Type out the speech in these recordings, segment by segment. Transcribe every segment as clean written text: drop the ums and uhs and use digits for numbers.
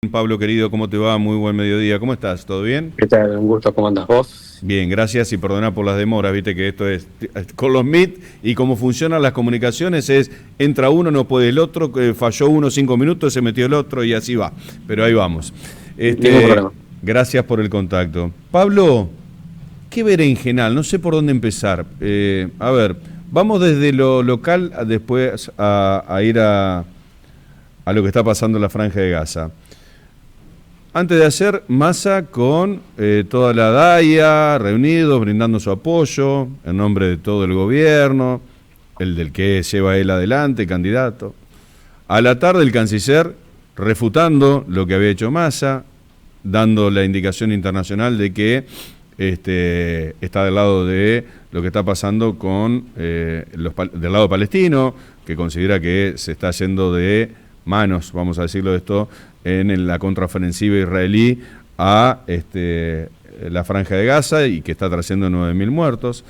Pablo querido, ¿cómo te va? Muy buen mediodía. ¿Cómo estás? ¿Todo bien? ¿Qué tal? Un gusto, ¿cómo andas vos? Bien, gracias y perdona por las demoras. Viste que esto es con los Meet y cómo funcionan las comunicaciones es entra uno, no puede el otro, falló uno 5 minutos, se metió el otro y así va. Pero ahí vamos. Ningún problema. Gracias por el contacto. Pablo, qué berenjenal, no sé por dónde empezar. A ver, vamos desde lo local después a ir a lo que está pasando en la Franja de Gaza. Antes de hacer masa con toda la DAIA, reunidos, brindando su apoyo, en nombre de todo el gobierno, el del que lleva él adelante, candidato. A la tarde el canciller refutando lo que había hecho Massa, dando la indicación internacional de que está del lado de lo que está pasando con del lado palestino, que considera que se está yendo de manos, vamos a decirlo esto, en la contraofensiva israelí a la Franja de Gaza y que está trayendo 9.000 muertos.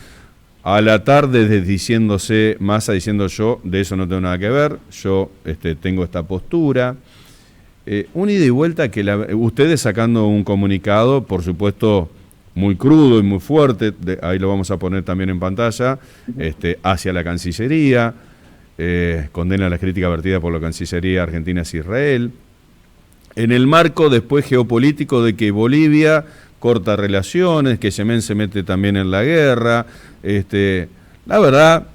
A la tarde diciéndose, Massa diciendo yo de eso no tengo nada que ver, yo tengo esta postura. Un ida y vuelta que ustedes sacando un comunicado, por supuesto, muy crudo y muy fuerte, ahí lo vamos a poner también en pantalla, hacia la Cancillería, condena las críticas vertidas por la Cancillería Argentina hacia Israel. En el marco después geopolítico de que Bolivia corta relaciones, que Yemen se mete también en la guerra. La verdad,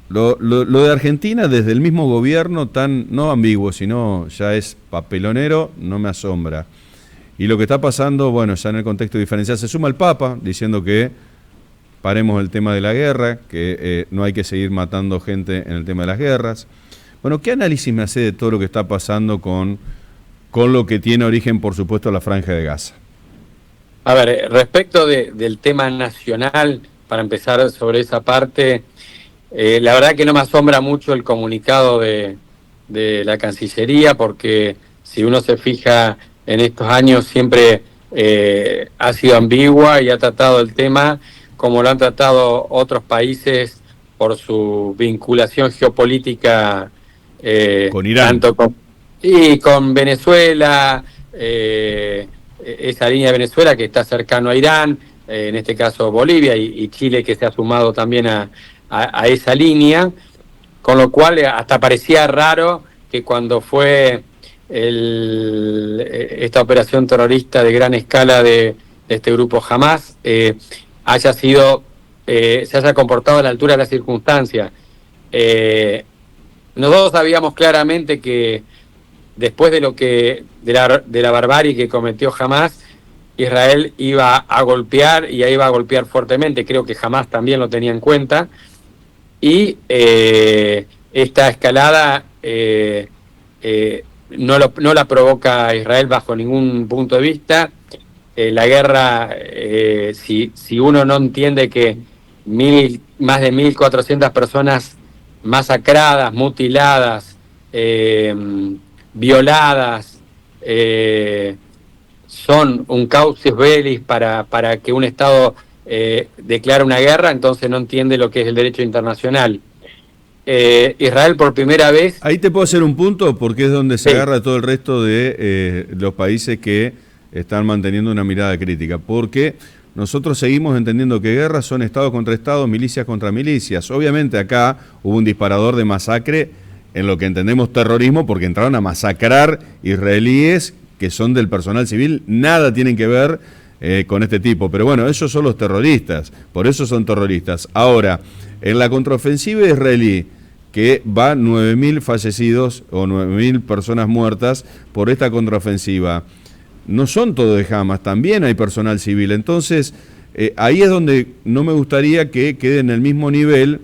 lo de Argentina desde el mismo gobierno tan no ambiguo, sino ya es papelonero, no me asombra. Y lo que está pasando, bueno, ya en el contexto diferencial, se suma el Papa diciendo que paremos el tema de la guerra, que no hay que seguir matando gente en el tema de las guerras. Bueno, ¿qué análisis me hace de todo lo que está pasando con lo que tiene origen, por supuesto, la Franja de Gaza? A ver, respecto del tema nacional, para empezar sobre esa parte, la verdad que no me asombra mucho el comunicado de la Cancillería, porque si uno se fija en estos años siempre ha sido ambigua y ha tratado el tema como lo han tratado otros países por su vinculación geopolítica con Irán. tanto con Venezuela, esa línea de Venezuela que está cercano a Irán, en este caso Bolivia y Chile, que se ha sumado también a esa línea, con lo cual hasta parecía raro que cuando fue esta operación terrorista de gran escala de este grupo Hamas haya sido, se haya comportado a la altura de las circunstancias. Nosotros sabíamos claramente que después de la barbarie que cometió Hamas, Israel iba a golpear y ahí iba a golpear fuertemente. Creo que Hamas también lo tenía en cuenta. Y esta escalada no la provoca Israel bajo ningún punto de vista. La guerra, si uno no entiende que más de 1.400 personas masacradas, mutiladas, violadas, son un casus belli para que un Estado declare una guerra, entonces no entiende lo que es el derecho internacional. Israel por primera vez... Ahí te puedo hacer un punto porque es donde se Sí. agarra todo el resto de los países que están manteniendo una mirada crítica, porque nosotros seguimos entendiendo que guerras son estados contra estados, milicias contra milicias. Obviamente acá hubo un disparador de masacre en lo que entendemos terrorismo, porque entraron a masacrar israelíes que son del personal civil, nada tienen que ver con este tipo. Pero bueno, esos son los terroristas, por eso son terroristas. Ahora, en la contraofensiva israelí, que va 9.000 fallecidos o 9.000 personas muertas por esta contraofensiva, no son todos de Hamas, también hay personal civil. Entonces, ahí es donde no me gustaría que quede en el mismo nivel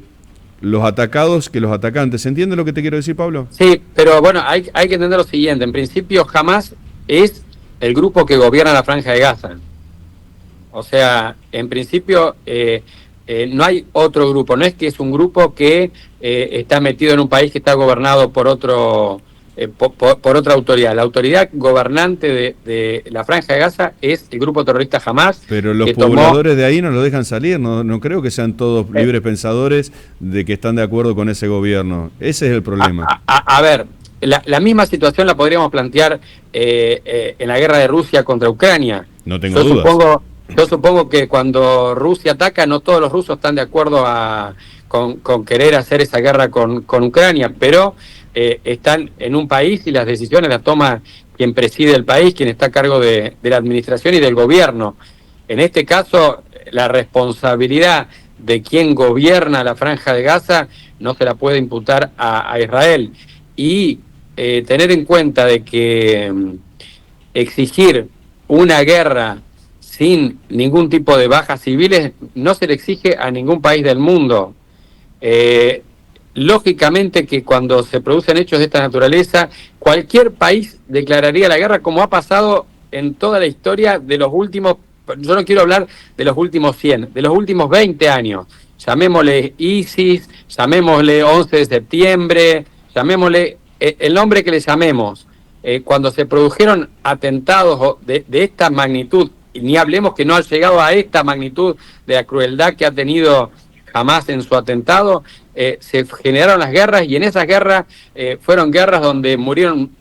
los atacados que los atacantes. ¿Se entiende lo que te quiero decir, Pablo? Sí, pero bueno, hay que entender lo siguiente. En principio, Hamas es el grupo que gobierna la Franja de Gaza. O sea, en principio no hay otro grupo. No es que es un grupo que está metido en un país que está gobernado por otro por otra autoridad. La autoridad gobernante de la Franja de Gaza es el grupo terrorista Hamas. Pero los pobladores de ahí no lo dejan salir, no creo que sean todos libres pensadores de que están de acuerdo con ese gobierno. Ese es el problema. A ver, la misma situación la podríamos plantear en la guerra de Rusia contra Ucrania. No tengo dudas. Yo supongo que cuando Rusia ataca, no todos los rusos están de acuerdo con querer hacer esa guerra con Ucrania, pero están en un país y las decisiones las toma quien preside el país, quien está a cargo de la administración y del gobierno. En este caso, la responsabilidad de quien gobierna la Franja de Gaza no se la puede imputar a Israel. Y tener en cuenta de que exigir una guerra sin ningún tipo de bajas civiles no se le exige a ningún país del mundo. Lógicamente que cuando se producen hechos de esta naturaleza, cualquier país declararía la guerra, como ha pasado en toda la historia de los últimos, yo no quiero hablar de los últimos 100, de los últimos 20 años. Llamémosle ISIS, llamémosle 11 de septiembre, llamémosle el nombre que le llamemos. Cuando se produjeron atentados de esta magnitud, y ni hablemos que no ha llegado a esta magnitud de la crueldad que ha tenido Hamás en su atentado, se generaron las guerras, y en esas guerras fueron guerras donde murieron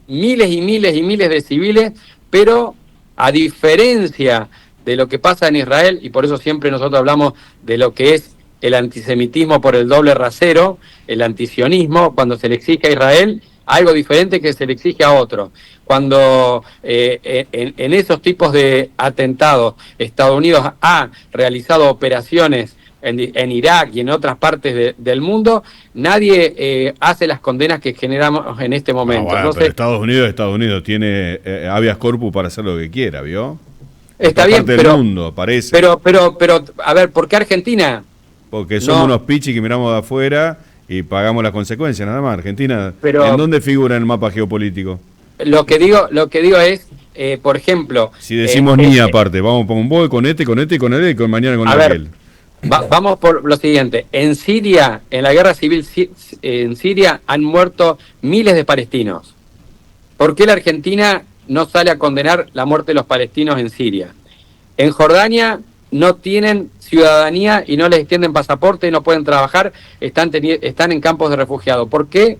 miles y miles y miles de civiles, pero a diferencia de lo que pasa en Israel, y por eso siempre nosotros hablamos de lo que es el antisemitismo por el doble rasero, el antisionismo, cuando se le exige a Israel algo diferente que se le exige a otro. Cuando en esos tipos de atentados Estados Unidos ha realizado operaciones en Irak y en otras partes del mundo, nadie hace las condenas que generamos en este momento. Bueno, entonces, pero Estados Unidos tiene habeas corpus para hacer lo que quiera, ¿vio? Está bien, parte del mundo, parece. Pero, a ver, ¿por qué Argentina? Porque somos unos pichis que miramos de afuera y pagamos las consecuencias, nada más. Argentina, pero, ¿en dónde figura en el mapa geopolítico? Lo que digo es, por ejemplo... Si decimos ni aparte, vamos por un boy con este, con este y con él y con mañana con aquel. Vamos por lo siguiente. En Siria, en la guerra civil en Siria, han muerto miles de palestinos. ¿Por qué la Argentina no sale a condenar la muerte de los palestinos en Siria? En Jordania no tienen ciudadanía y no les extienden pasaporte, no pueden trabajar, están en campos de refugiados. ¿Por qué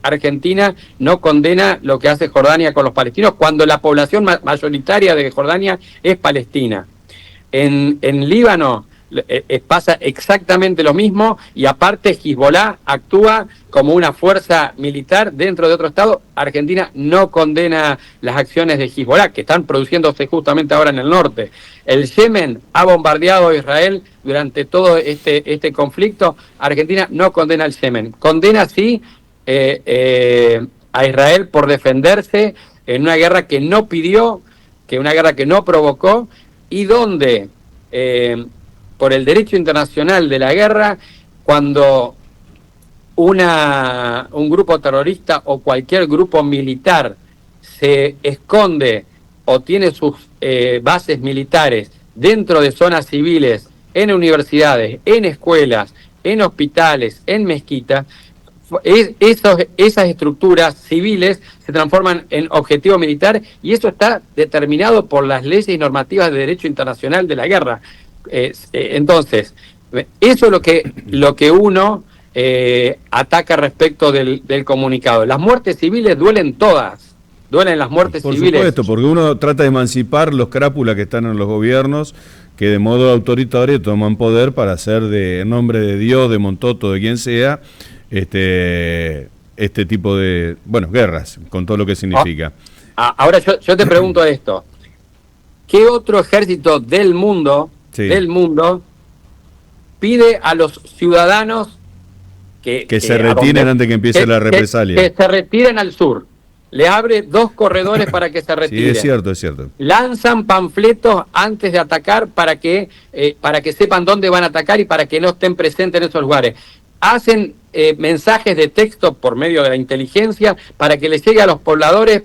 Argentina no condena lo que hace Jordania con los palestinos cuando la población mayoritaria de Jordania es palestina? En Líbano pasa exactamente lo mismo, y aparte Hezbollah actúa como una fuerza militar dentro de otro estado. Argentina no condena las acciones de Hezbollah, que están produciéndose justamente ahora en el norte. El Yemen ha bombardeado a Israel durante todo este conflicto. Argentina no condena al Yemen. Condena sí a Israel por defenderse en una guerra que no pidió, que una guerra que no provocó, y donde por el derecho internacional de la guerra, cuando un grupo terrorista o cualquier grupo militar se esconde o tiene sus bases militares dentro de zonas civiles, en universidades, en escuelas, en hospitales, en mezquitas, esas estructuras civiles se transforman en objetivo militar, y eso está determinado por las leyes y normativas de derecho internacional de la guerra. Entonces, eso es lo que uno ataca respecto del comunicado. Las muertes civiles duelen todas, duelen las muertes civiles. Por supuesto, porque uno trata de emancipar los crápulas que están en los gobiernos, que de modo autoritario toman poder para hacer en nombre de Dios, de Montoto, de quien sea, este tipo de, guerras, con todo lo que significa. Ahora yo te pregunto esto: ¿qué otro ejército del mundo pide a los ciudadanos que se retiren antes que empiece la represalia? Que se retiren al sur. Le abre 2 corredores para que se retiren. Sí, es cierto. Lanzan panfletos antes de atacar para que sepan dónde van a atacar y para que no estén presentes en esos lugares. Hacen mensajes de texto por medio de la inteligencia para que les llegue a los pobladores.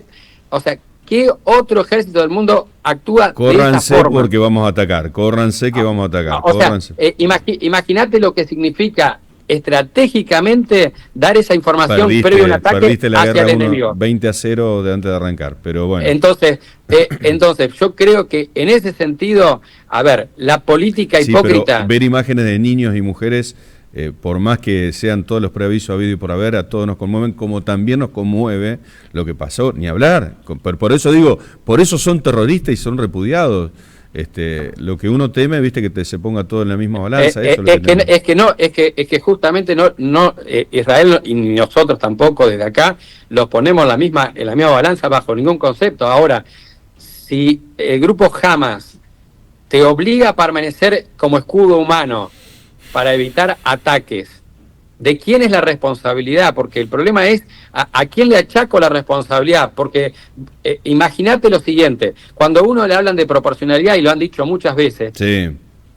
O sea, ¿qué otro ejército del mundo actúa de esa forma? Porque vamos a atacar. Córranse que vamos a atacar. Imagínate lo que significa estratégicamente dar esa información previo a un ataque hacia el enemigo. 20-0 de antes de arrancar, pero bueno. Entonces, yo creo que en ese sentido, a ver, la política hipócrita... Pero ver imágenes de niños y mujeres por más que sean todos los preavisos habido y por haber, a todos nos conmueven, como también nos conmueve lo que pasó, ni hablar. Por eso digo, por eso son terroristas y son repudiados. Lo que uno teme, viste, que se ponga todo en la misma balanza. Es que justamente no Israel y nosotros tampoco desde acá los ponemos en la misma balanza bajo ningún concepto. Ahora, si el grupo Hamas te obliga a permanecer como escudo humano para evitar ataques, ¿de quién es la responsabilidad? Porque el problema es a quién le achaco la responsabilidad. Porque imagínate lo siguiente, cuando uno le hablan de proporcionalidad, y lo han dicho muchas veces, sí.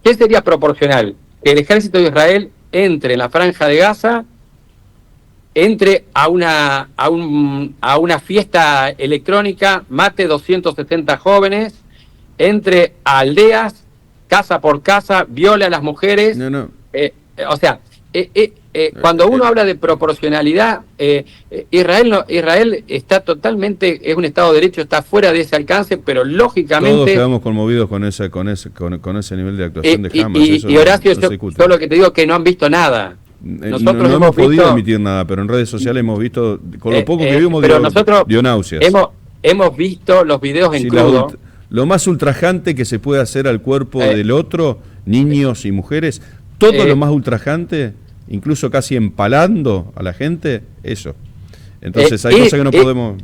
¿Qué sería proporcional? Que el ejército de Israel entre en la franja de Gaza, entre a una fiesta electrónica, mate 270 jóvenes, entre a aldeas, casa por casa, viole a las mujeres. No. Cuando uno habla de proporcionalidad, Israel está totalmente, es un Estado de Derecho, está fuera de ese alcance, pero lógicamente... Todos quedamos conmovidos con ese nivel de actuación de Hamas. Y Horacio, yo lo que te digo es que no han visto nada. Nosotros no hemos podido emitir nada, pero en redes sociales hemos visto, con lo poco que vimos, dio náuseas. Hemos visto los videos en crudo. Lo más ultrajante que se puede hacer al cuerpo del otro, niños y mujeres, todo lo más ultrajante, incluso casi empalando a la gente, eso. Entonces hay cosas que no podemos,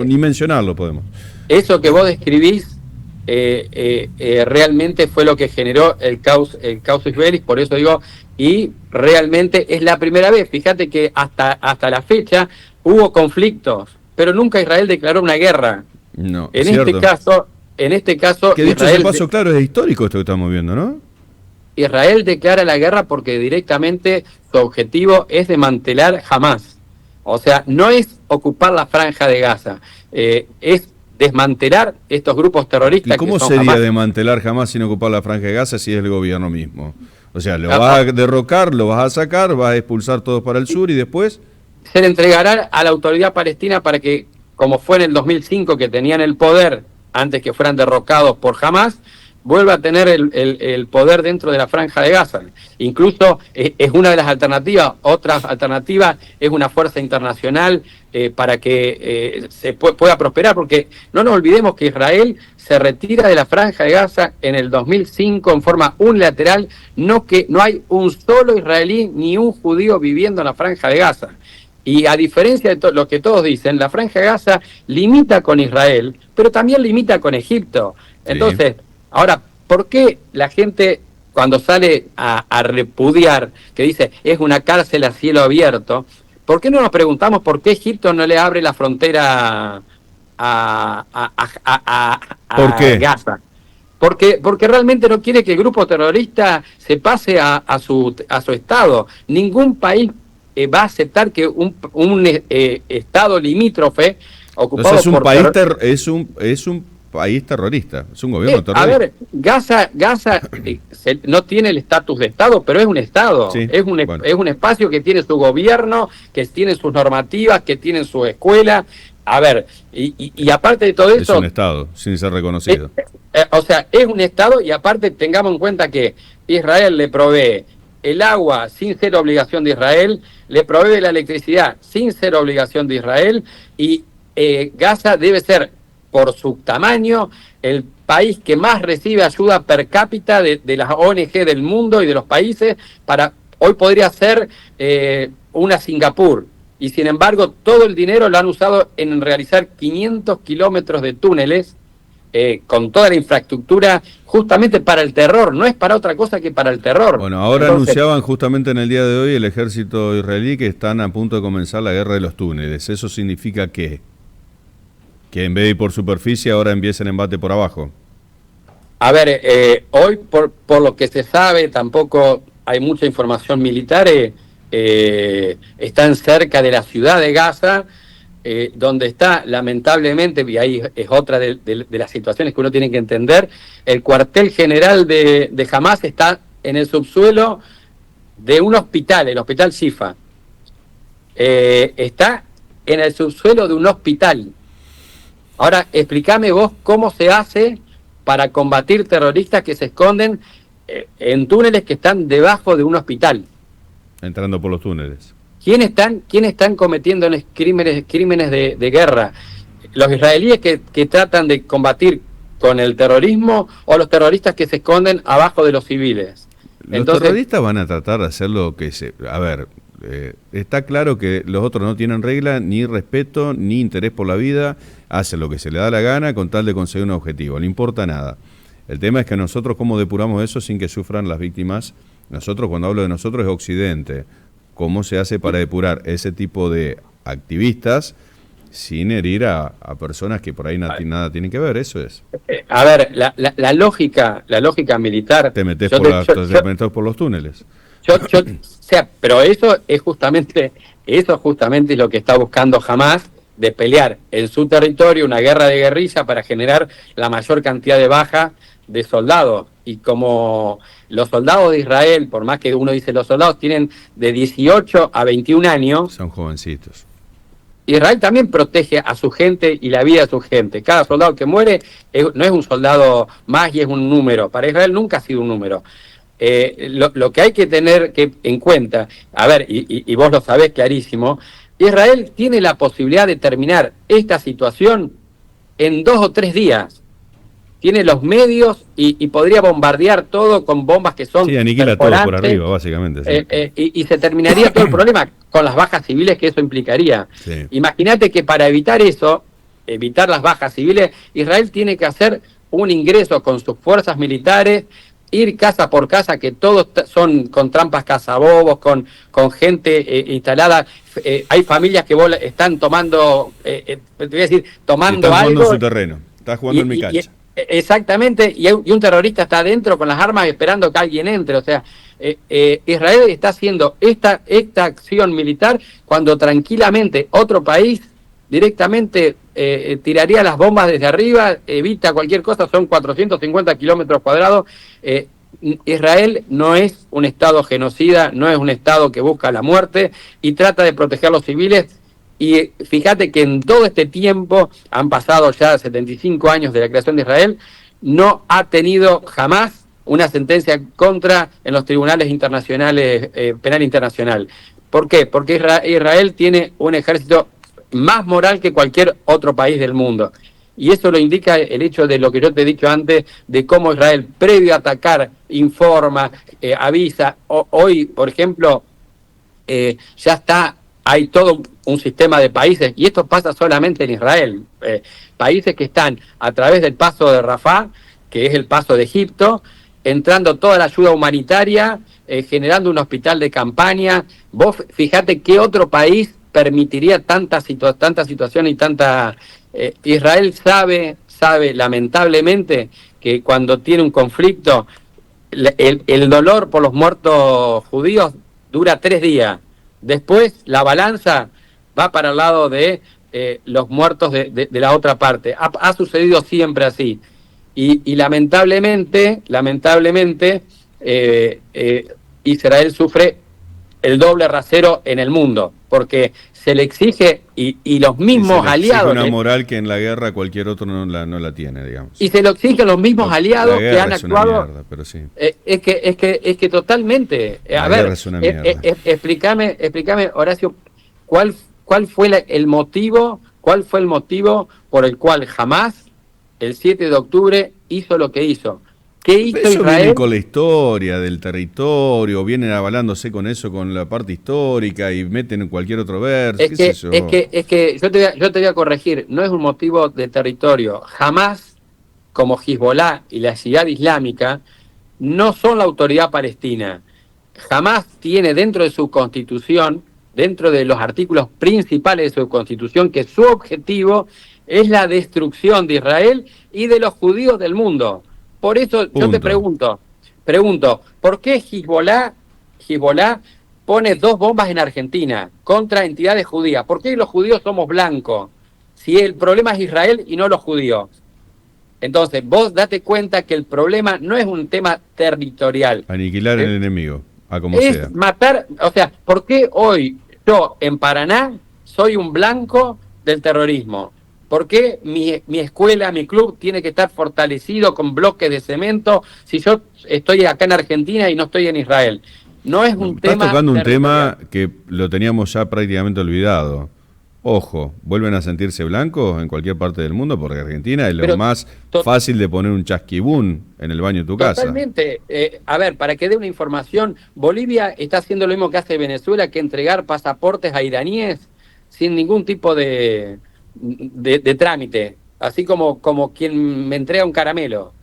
ni mencionarlo podemos. Eso que vos describís realmente fue lo que generó el caos belli, por eso digo, y realmente es la primera vez. Fíjate que hasta la fecha hubo conflictos, pero nunca Israel declaró una guerra. No, en este caso que dicho sea de paso, claro, es histórico esto que estamos viendo, ¿no? Israel declara la guerra porque directamente su objetivo es desmantelar Hamas. O sea, no es ocupar la franja de Gaza, es desmantelar estos grupos terroristas. ¿Y cómo que son sería Hamas? Desmantelar Hamas sin ocupar la franja de Gaza si es el gobierno mismo? O sea, lo vas a derrocar, lo vas a sacar, vas a expulsar todos para el sur y después... Se le entregará a la autoridad palestina para que, como fue en el 2005, que tenían el poder antes que fueran derrocados por Hamas, vuelva a tener el poder dentro de la franja de Gaza. Incluso es una de las alternativas. Otra alternativa es una fuerza internacional para que se pueda prosperar, porque no nos olvidemos que Israel se retira de la franja de Gaza en el 2005 en forma unilateral, no hay un solo israelí ni un judío viviendo en la franja de Gaza. Y a diferencia de lo que todos dicen, la franja de Gaza limita con Israel, pero también limita con Egipto. Entonces... Sí. Ahora, ¿por qué la gente cuando sale a repudiar, que dice es una cárcel a cielo abierto, por qué no nos preguntamos por qué Egipto no le abre la frontera ¿Por qué? Gaza? Porque realmente no quiere que el grupo terrorista se pase a su estado. Ningún país va a aceptar que un estado limítrofe ocupado es un país terrorista, es un gobierno terrorista. A ver, Gaza no tiene el estatus de Estado, pero es un Estado. Sí, es un espacio que tiene su gobierno, que tiene sus normativas, que tiene su escuela. A ver, y aparte de todo eso... Es un Estado, sin ser reconocido. O sea, es un Estado y aparte tengamos en cuenta que Israel le provee el agua sin ser obligación de Israel, le provee la electricidad sin ser obligación de Israel, y Gaza debe ser, por su tamaño, el país que más recibe ayuda per cápita de las ONG del mundo y de los países. Hoy podría ser una Singapur, y sin embargo todo el dinero lo han usado en realizar 500 kilómetros de túneles con toda la infraestructura justamente para el terror, no es para otra cosa que para el terror. Bueno, ahora anunciaban justamente en el día de hoy el ejército israelí que están a punto de comenzar la guerra de los túneles. ¿Eso significa qué? Que en vez de ir por superficie, ahora empieza el embate por abajo. A ver, hoy por lo que se sabe, tampoco hay mucha información militar, están cerca de la ciudad de Gaza, donde está, lamentablemente, y ahí es otra de las situaciones que uno tiene que entender, el cuartel general de Hamas está en el subsuelo de un hospital, el hospital Shifa. Está en el subsuelo de un hospital. Ahora, explícame vos cómo se hace para combatir terroristas que se esconden en túneles que están debajo de un hospital. Entrando por los túneles. ¿Quiénes están cometiendo crímenes de guerra? ¿Los israelíes que tratan de combatir con el terrorismo o los terroristas que se esconden abajo de los civiles? Los terroristas van a tratar de hacer lo que se... A ver, está claro que los otros no tienen regla, ni respeto, ni interés por la vida, hacen lo que se le da la gana con tal de conseguir un objetivo, no importa nada. El tema es que nosotros cómo depuramos eso sin que sufran las víctimas. Nosotros, cuando hablo de nosotros, es Occidente. ¿Cómo se hace para depurar ese tipo de activistas sin herir a personas que por ahí nada tienen que ver? Eso es. A ver, la lógica militar... Te metes por los túneles. O sea, pero eso justamente es lo que está buscando Hamás, de pelear en su territorio una guerra de guerrilla para generar la mayor cantidad de bajas de soldados. Y como los soldados de Israel, por más que uno dice los soldados, tienen de 18 a 21 años. Son jovencitos. Israel también protege a su gente y la vida de su gente. Cada soldado que muere no es un soldado más y es un número. Para Israel nunca ha sido un número. Lo que hay que tener en cuenta, a ver, y vos lo sabés clarísimo, Israel tiene la posibilidad de terminar esta situación en 2 o 3 días. Tiene los medios y podría bombardear todo con bombas que son... Sí, aniquila todo por arriba, básicamente. Sí. Y se terminaría todo el problema con las bajas civiles que eso implicaría. Sí. Imagínate que para evitar las bajas civiles, Israel tiene que hacer un ingreso con sus fuerzas militares, ir casa por casa, que todos son con trampas cazabobos, con gente instalada. Hay familias que están tomando, te voy a decir, tomando están algo. Jugando en su terreno, está jugando en mi cancha. Exactamente, y un terrorista está adentro con las armas esperando que alguien entre. O sea, Israel está haciendo esta acción militar cuando tranquilamente otro país directamente tiraría las bombas desde arriba, evita cualquier cosa. Son 450 kilómetros cuadrados. Israel no es un estado genocida, no es un estado que busca la muerte y trata de proteger a los civiles. Y fíjate que en todo este tiempo, han pasado ya 75 años de la creación de Israel, no ha tenido jamás una sentencia en los tribunales internacionales, penal internacional. ¿Por qué? Porque Israel tiene un ejército más moral que cualquier otro país del mundo. Y eso lo indica el hecho de lo que yo te he dicho antes, de cómo Israel, previo a atacar, informa, avisa. Hoy, por ejemplo, hay todo un sistema de países, y esto pasa solamente en Israel, países que están a través del paso de Rafah, que es el paso de Egipto, entrando toda la ayuda humanitaria, generando un hospital de campaña. Vos fijate qué otro país permitiría tanta situación y tanta... Israel sabe lamentablemente que cuando tiene un conflicto, el dolor por los muertos judíos dura 3 días. Después la balanza va para el lado de los muertos de la otra parte. Ha sucedido siempre así. Y lamentablemente, Israel sufre el doble rasero en el mundo, porque se le exige y los mismos aliados... una moral que en la guerra cualquier otro no la tiene, digamos. Y se lo exigen los mismos aliados que han actuado... Una mierda, pero sí. Es que totalmente... A ver, explícame, Horacio, ¿cuál fue el motivo por el cual Hamás, el 7 de octubre, hizo lo que hizo? ¿Qué hizo eso Israel? Viene con la historia del territorio, vienen avalándose con eso, con la parte histórica, y meten en cualquier otro verso. Es que yo te voy a corregir, no es un motivo de territorio. Jamás, como Hezbollah y la Jihad Islámica, no son la autoridad palestina. Jamás tiene dentro de su constitución, dentro de los artículos principales de su constitución, que su objetivo es la destrucción de Israel y de los judíos del mundo. Por eso yo te pregunto, ¿por qué Hezbollah pone 2 bombas en Argentina contra entidades judías? ¿Por qué los judíos somos blancos? Si el problema es Israel y no los judíos. Entonces, vos date cuenta que el problema no es un tema territorial. Aniquilar el enemigo, a como sea. Es matar, o sea, ¿por qué hoy yo en Paraná soy un blanco del terrorismo? ¿Por qué mi escuela, mi club tiene que estar fortalecido con bloques de cemento si yo estoy acá en Argentina y no estoy en Israel? No es un Estás tema tocando un tema territorial. que lo teníamos ya prácticamente olvidado. Ojo, ¿vuelven a sentirse blancos en cualquier parte del mundo? Porque Argentina es lo Pero más to- fácil de poner un chasquibún en el baño de tu casa. totalmente. A ver, para que dé una información, Bolivia está haciendo lo mismo que hace Venezuela, que entregar pasaportes a iraníes sin ningún tipo de trámite, así como quien me entrega un caramelo.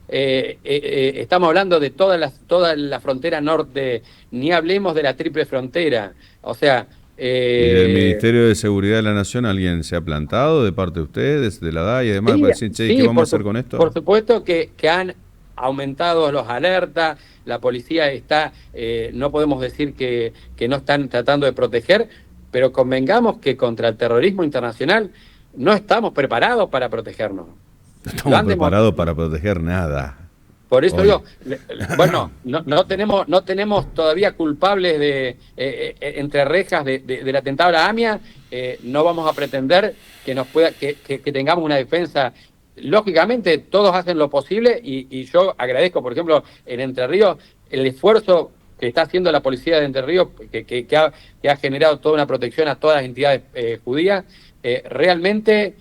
Estamos hablando de toda la frontera norte, ni hablemos de la triple frontera. O sea, ¿Y del eh, Ministerio de Seguridad de la Nación alguien se ha plantado de parte de ustedes, de la DAI y demás, para sí, decir, che, ¿qué sí, vamos a hacer con esto? por supuesto que han aumentado los alertas, la policía está, no podemos decir que no están tratando de proteger, pero convengamos que contra el terrorismo internacional no estamos preparados para protegernos. No Lo estamos han preparados demostrado. para proteger nada Por eso hoy. digo, bueno, no tenemos todavía culpables entre rejas del atentado a la AMIA, no vamos a pretender que tengamos una defensa. Lógicamente, todos hacen lo posible y yo agradezco, por ejemplo, en Entre Ríos, el esfuerzo que está haciendo la policía de Entre Ríos, que ha generado toda una protección a todas las entidades judías. Realmente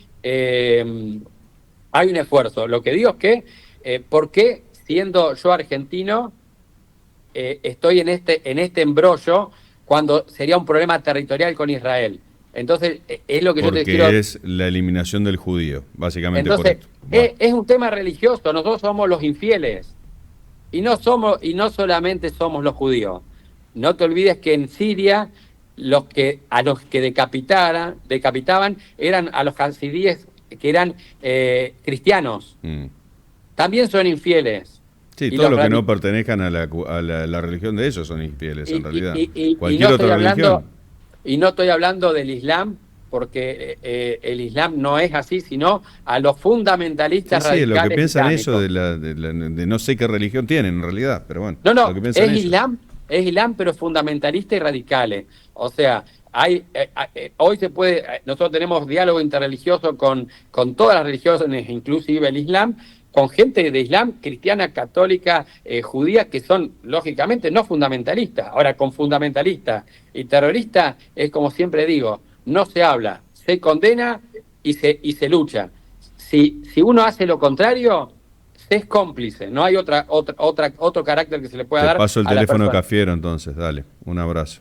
hay un esfuerzo. Lo que digo es que, ¿por qué siendo yo argentino estoy en este embrollo cuando sería un problema territorial con Israel? Entonces, es lo que yo te quiero. Porque es la eliminación del judío, básicamente por Entonces, esto. Buah. es un tema religioso, nosotros somos los infieles y no solamente somos los judíos. No te olvides que en Siria a los que decapitaban eran a los hasidíes que eran cristianos. Mm. También son infieles. Sí, Y todos los los que radi- no pertenezcan a la religión de ellos son infieles, y, en realidad. y- y- y no Cualquier estoy otra hablando religión. y no estoy hablando del Islam, porque el Islam no es así, sino a los Sí, fundamentalistas sí, lo que radicales piensan ellos islámicos. de no sé qué religión tienen en realidad, pero bueno, No, lo no, que piensan ellos. Es Islam, pero fundamentalista y radicales. O sea, hoy nosotros tenemos diálogo interreligioso con todas las religiones, inclusive el Islam, con gente de Islam, cristiana, católica, judía, que son, lógicamente, no fundamentalistas. Ahora, con fundamentalista y terrorista, es como siempre digo, no se habla, se condena y se lucha. Si uno hace lo contrario, se es cómplice, no hay otro carácter que se le pueda Te dar paso el a la teléfono de persona. Cafiero entonces, dale, un abrazo.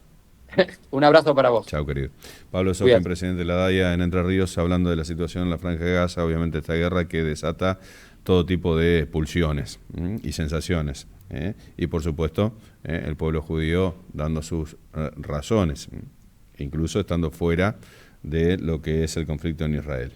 Un abrazo para vos. Chao, querido. Pablo Soquín, Cuídate. presidente de la DAIA en Entre Ríos, hablando de la situación en la Franja de Gaza, obviamente esta guerra que desata todo tipo de pulsiones y sensaciones. Y por supuesto, el pueblo judío dando sus razones, incluso estando fuera de lo que es el conflicto en Israel.